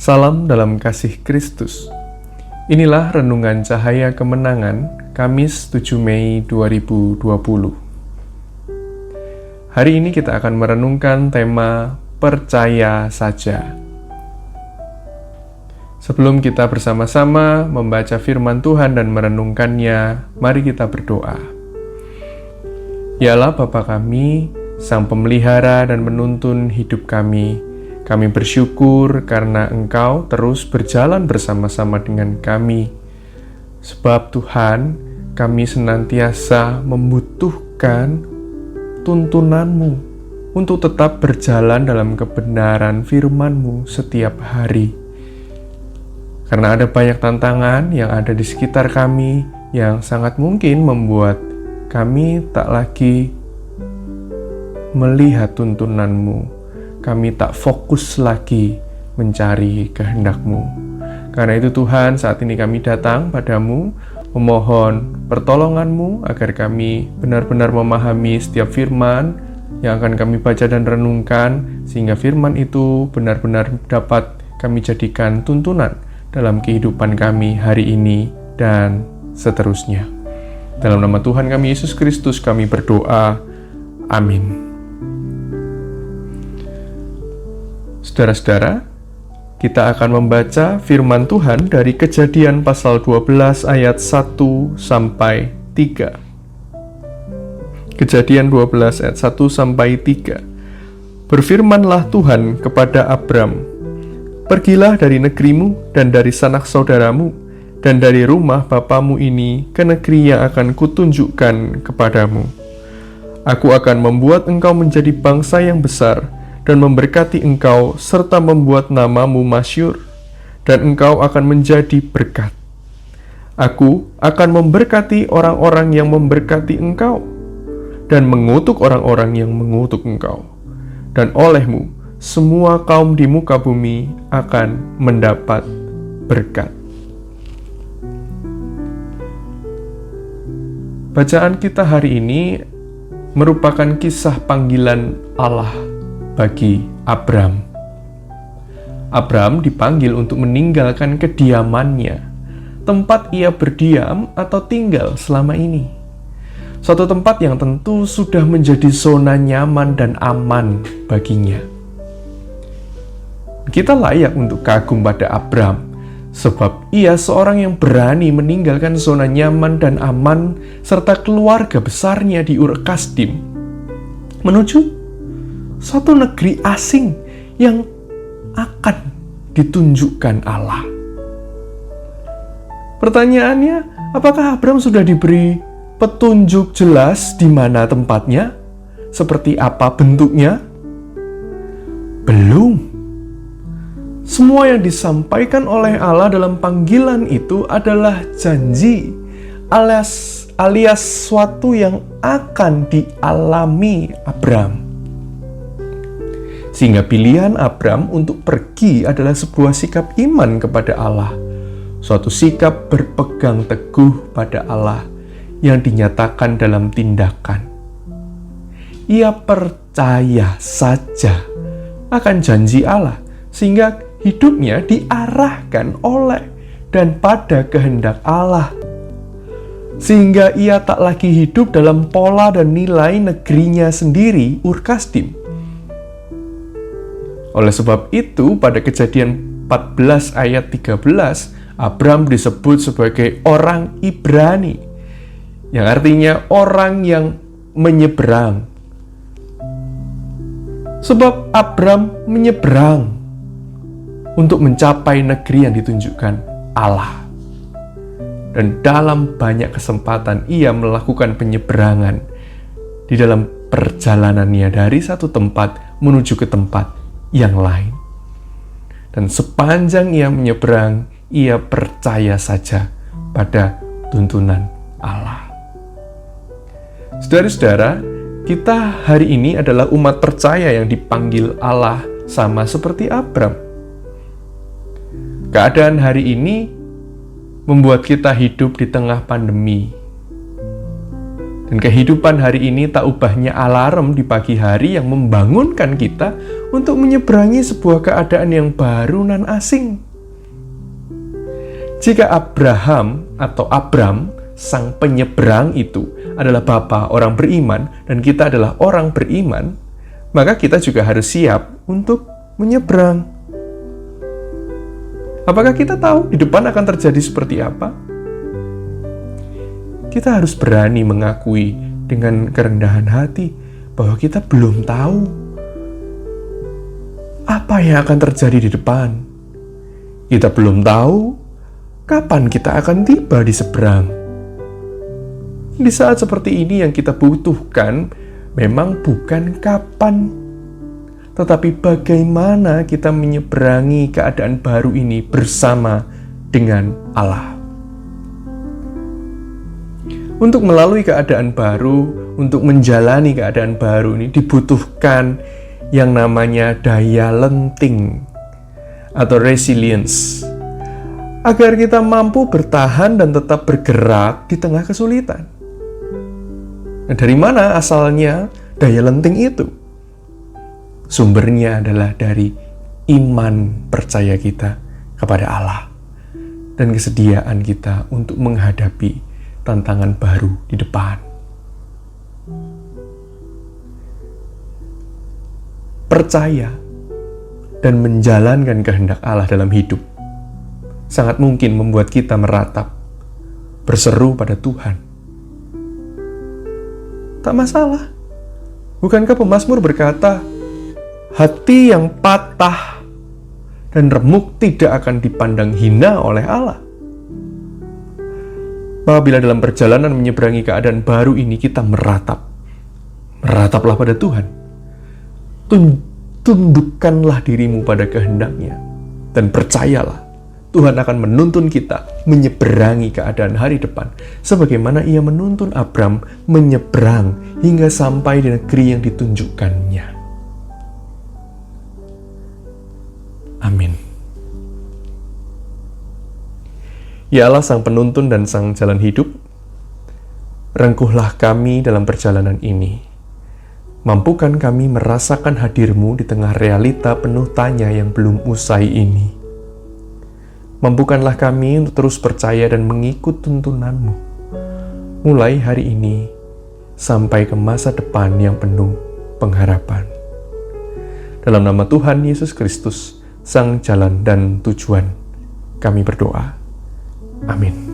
Salam dalam kasih Kristus. Inilah Renungan Cahaya Kemenangan, Kamis 7 Mei 2020. Hari ini kita akan merenungkan tema Percaya Saja. Sebelum kita bersama-sama membaca firman Tuhan dan merenungkannya, mari kita berdoa. Ya Allah Bapa kami, Sang Pemelihara dan Penuntun hidup kami bersyukur karena Engkau terus berjalan bersama-sama dengan kami. Sebab Tuhan, kami senantiasa membutuhkan tuntunan-Mu untuk tetap berjalan dalam kebenaran firman-Mu setiap hari. Karena ada banyak tantangan yang ada di sekitar kami yang sangat mungkin membuat kami tak lagi melihat tuntunan-Mu. Kami tak fokus lagi mencari kehendak-Mu. Karena itu Tuhan, saat ini kami datang padamu, memohon pertolongan-Mu agar kami benar-benar memahami setiap firman yang akan kami baca dan renungkan, sehingga firman itu benar-benar dapat kami jadikan tuntunan dalam kehidupan kami hari ini dan seterusnya. Dalam nama Tuhan kami Yesus Kristus kami berdoa. Amin. Saudara-saudara, kita akan membaca firman Tuhan dari Kejadian pasal 12 ayat 1 sampai 3. Kejadian 12 ayat 1 sampai 3. Berfirmanlah Tuhan kepada Abram, "Pergilah dari negerimu dan dari sanak saudaramu dan dari rumah bapamu ini ke negeri yang akan kutunjukkan kepadamu. Aku akan membuat engkau menjadi bangsa yang besar dan memberkati engkau serta membuat namamu masyhur, dan engkau akan menjadi berkat. Aku akan memberkati orang-orang yang memberkati engkau, dan mengutuk orang-orang yang mengutuk engkau. Dan olehmu, semua kaum di muka bumi akan mendapat berkat." Bacaan kita hari ini merupakan kisah panggilan Allah bagi Abram. Abram dipanggil untuk meninggalkan kediamannya, tempat ia berdiam atau tinggal selama ini. Suatu tempat yang tentu sudah menjadi zona nyaman dan aman baginya. Kita layak untuk kagum pada Abram, sebab ia seorang yang berani meninggalkan zona nyaman dan aman serta keluarga besarnya di Ur Kasdim menuju suatu negeri asing yang akan ditunjukkan Allah. Pertanyaannya, apakah Abram sudah diberi petunjuk jelas di mana tempatnya? Seperti apa bentuknya? Belum. Semua yang disampaikan oleh Allah dalam panggilan itu adalah janji alias suatu yang akan dialami Abram. Sehingga pilihan Abram untuk pergi adalah sebuah sikap iman kepada Allah. Suatu sikap berpegang teguh pada Allah yang dinyatakan dalam tindakan. Ia percaya saja akan janji Allah, sehingga hidupnya diarahkan oleh dan pada kehendak Allah. Sehingga ia tak lagi hidup dalam pola dan nilai negerinya sendiri, Ur Kasdim. Oleh sebab itu, pada Kejadian 14 ayat 13, Abram disebut sebagai orang Ibrani, yang artinya orang yang menyeberang. Sebab Abram menyeberang untuk mencapai negeri yang ditunjukkan Allah. Dan dalam banyak kesempatan ia melakukan penyeberangan di dalam perjalanannya dari satu tempat menuju ke tempat yang lain. Dan sepanjang ia menyeberang, ia percaya saja pada tuntunan Allah. Saudara-saudara, kita hari ini adalah umat percaya yang dipanggil Allah sama seperti Abram. Keadaan hari ini membuat kita hidup di tengah pandemi. Dan kehidupan hari ini tak ubahnya alarm di pagi hari yang membangunkan kita untuk menyeberangi sebuah keadaan yang baru nan asing. Jika Abraham atau Abram, sang penyeberang itu adalah bapa orang beriman dan kita adalah orang beriman, maka kita juga harus siap untuk menyeberang. Apakah kita tahu di depan akan terjadi seperti apa? Kita harus berani mengakui dengan kerendahan hati bahwa kita belum tahu apa yang akan terjadi di depan. Kita belum tahu kapan kita akan tiba di seberang. Di saat seperti ini yang kita butuhkan memang bukan kapan, tetapi bagaimana kita menyeberangi keadaan baru ini bersama dengan Allah. Untuk melalui keadaan baru, untuk menjalani keadaan baru ini dibutuhkan yang namanya daya lenting atau resilience, agar kita mampu bertahan dan tetap bergerak di tengah kesulitan. Nah, dari mana asalnya daya lenting itu? Sumbernya adalah dari iman percaya kita kepada Allah dan kesediaan kita untuk menghadapi tantangan baru di depan. Percaya dan menjalankan kehendak Allah dalam hidup sangat mungkin membuat kita meratap, berseru pada Tuhan. Tak masalah. Bukankah pemazmur berkata, hati yang patah dan remuk tidak akan dipandang hina oleh Allah. Apabila dalam perjalanan menyeberangi keadaan baru ini kita merataplah pada Tuhan. Tundukkanlah dirimu pada kehendak-Nya dan percayalah Tuhan akan menuntun kita menyeberangi keadaan hari depan sebagaimana Ia menuntun Abram menyeberang hingga sampai di negeri yang ditunjukkannya. Amin. Ya Allah, Sang Penuntun dan Sang Jalan Hidup, rengkuhlah kami dalam perjalanan ini. Mampukan kami merasakan hadir-Mu di tengah realita penuh tanya yang belum usai ini. Mampukanlah kami untuk terus percaya dan mengikut tuntunan-Mu, mulai hari ini sampai ke masa depan yang penuh pengharapan. Dalam nama Tuhan Yesus Kristus, Sang Jalan dan Tujuan, kami berdoa. Amin.